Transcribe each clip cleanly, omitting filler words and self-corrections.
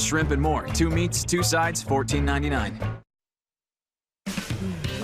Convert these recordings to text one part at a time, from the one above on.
shrimp, and more. 2 meats, 2 sides, $14.99.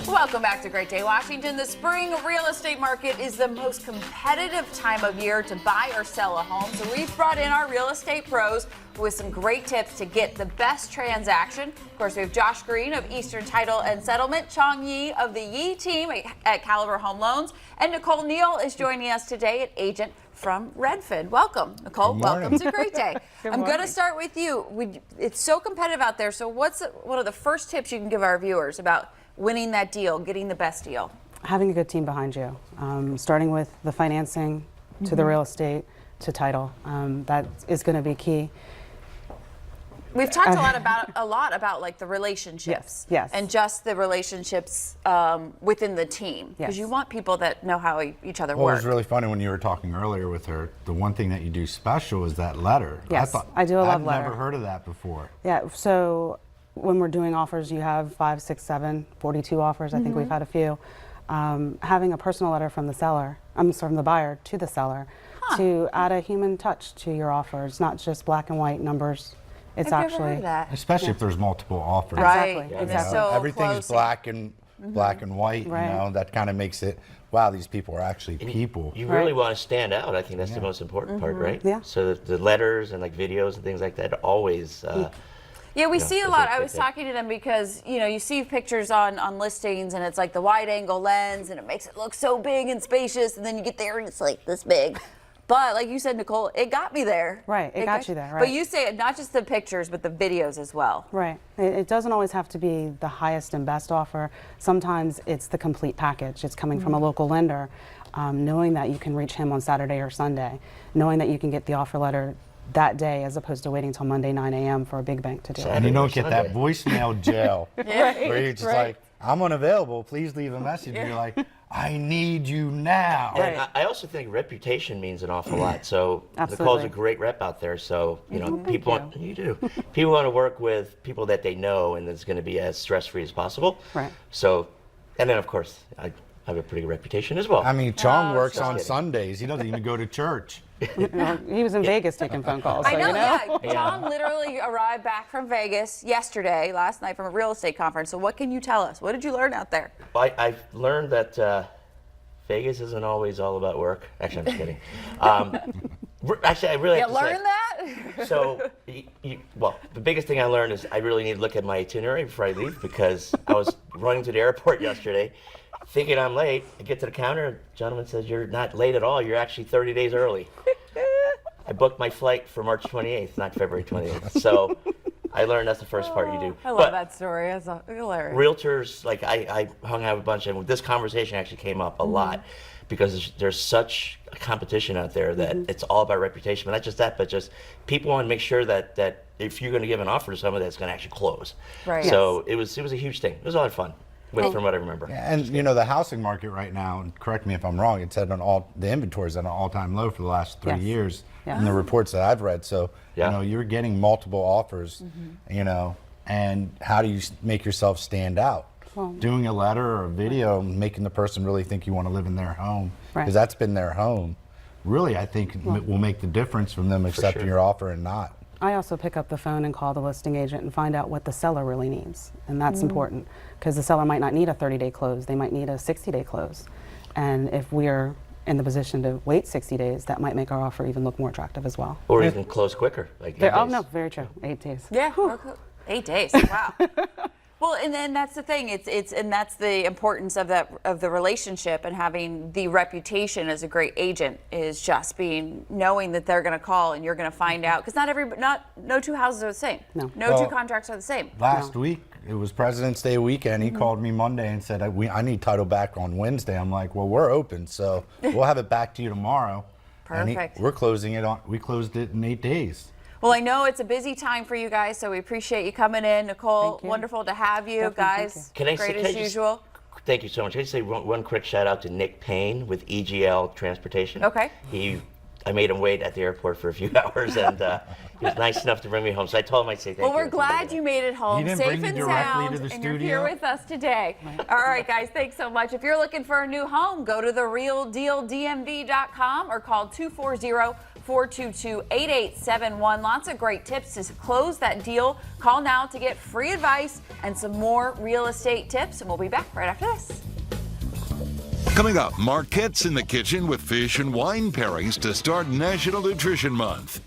Welcome back to Great Day Washington. The spring real estate market is the most competitive time of year to buy or sell a home. So we've brought in our real estate pros with some great tips to get the best transaction. Of course, we have Josh Green of Eastern Title and Settlement, Chong Yi of the Yi team at Caliber Home Loans, and Nicole Neal is joining us today, an agent from Redfin. Welcome, Nicole. Welcome to Great Day. I'm going to start with you. It's so competitive out there. So what's one of the first tips you can give our viewers about winning that deal, getting the best deal? Having a good team behind you, starting with the financing to the real estate to title. That is going to be key. We've talked a lot about like the relationships, yes, and just the relationships within the team, because you want people that know how each other Well, work. it was really funny when you were talking earlier with her. The one thing that you do special is that letter. Yes, I do a love letter. I've never heard of that before. Yeah, so when we're doing offers, you have 5, 6, 7, 42 offers. I think we've had a few. Having a personal letter from the seller, from the buyer to the seller, to add a human touch to your offer. It's not just black and white numbers. It's I've actually never heard of that. Especially if there's multiple offers. Right. Exactly. And Exactly. so Everything's close. black and white. Right. You know, that kind of makes it. Wow, these people are actually people. You really want to stand out. I think that's the most important part, right? Yeah. So the letters and like videos and things like that always. Yeah, we see a lot. I was thing. talking to them because, you see pictures on listings and it's like the wide angle lens and it makes it look so big and spacious, and then you get there and it's like this big. But like you said, Nicole, it got me there. Right, it got you there, right. But you say it, not just the pictures, but the videos as well. Right. It doesn't always have to be the highest and best offer. Sometimes it's the complete package. It's coming from a local lender, knowing that you can reach him on Saturday or Sunday, knowing that you can get the offer letter that day as opposed to waiting until Monday 9 a.m. for a big bank to do it. And you don't get that voicemail jail where you're just like, I'm unavailable, please leave a message. And you're like, I need you now. Right. And I also think reputation means an awful lot. So Absolutely. Nicole's a great rep out there. So people want people want to work with people that they know and it's going to be as stress-free as possible. Right. So, and then of course I have a pretty good reputation as well. I mean, Chong works just on kidding. Sundays. He doesn't even go to church. He was in Vegas taking phone calls. I so, know, you know? Tom literally arrived back from Vegas last night from a real estate conference. So what can you tell us? What did you learn out there? I've learned that Vegas isn't always all about work. Actually, I'm just kidding. Actually, I really You have to say, learned that? So, well, the biggest thing I learned is I really need to look at my itinerary before I leave, because I was running to the airport yesterday thinking I'm late. I get to the counter, the gentleman says, you're not late at all. You're actually 30 days early. I booked my flight for March 28th, not February 28th. So I learned that's the first part you do. I love But that story. That's hilarious. realtors, like I hung out with a bunch, and this conversation actually came up a lot because there's such a competition out there that it's all about reputation. But not just that, but just people want to make sure that if you're going to give an offer to someone, that's going to actually close. Right. So it was a huge thing. It was a lot of fun, from what I remember. And the housing market right now, and correct me if I'm wrong, it said the inventory is at an all-time low for the last 3 Yes. years Yes. in the reports that I've read. So you're getting multiple offers, and how do you make yourself stand out? Doing a letter or a video, making the person really think you want to live in their home, because that's been their home. Really, I think will make the difference from them accepting your offer and not. I also pick up the phone and call the listing agent and find out what the seller really needs. And that's important, because the seller might not need a 30-day close. They might need a 60-day close. And if we're in the position to wait 60 days, that might make our offer even look more attractive as well. Or even close quicker, like 8 Oh, days. no, very true. 8 days. Yeah. Okay. 8 days. Wow. Well, and then that's the thing. And that's the importance of the relationship, and having the reputation as a great agent is just knowing that they're going to call and you're going to find out, because no two houses are the same. No two contracts are the same. Last week, it was President's Day weekend. He called me Monday and said, I need title back on Wednesday. I'm like, well, we're open, so we'll have it back to you tomorrow. Perfect. And we closed it in 8 days. Well, I know it's a busy time for you guys, so we appreciate you coming in. Nicole, Thank you. wonderful to have you. Definitely, Guys, thank great as usual. Thank you so much. Can I say one quick shout out to Nick Payne with EGL Transportation? Okay. I made him wait at the airport for a few hours, and he was nice enough to bring me home. So I told him I'd say thank you. Well, we're glad you made it home He didn't safe bring you and directly sound, to the and you're here studio? with us today. All right, guys, thanks so much. If you're looking for a new home, go to therealdealdmv.com or call 888-422-8871. Lots of great tips to close that deal. Call now to get free advice and some more real estate tips, and we'll be back right after this. Coming up, Marquette's in the kitchen with fish and wine pairings to start National Nutrition Month.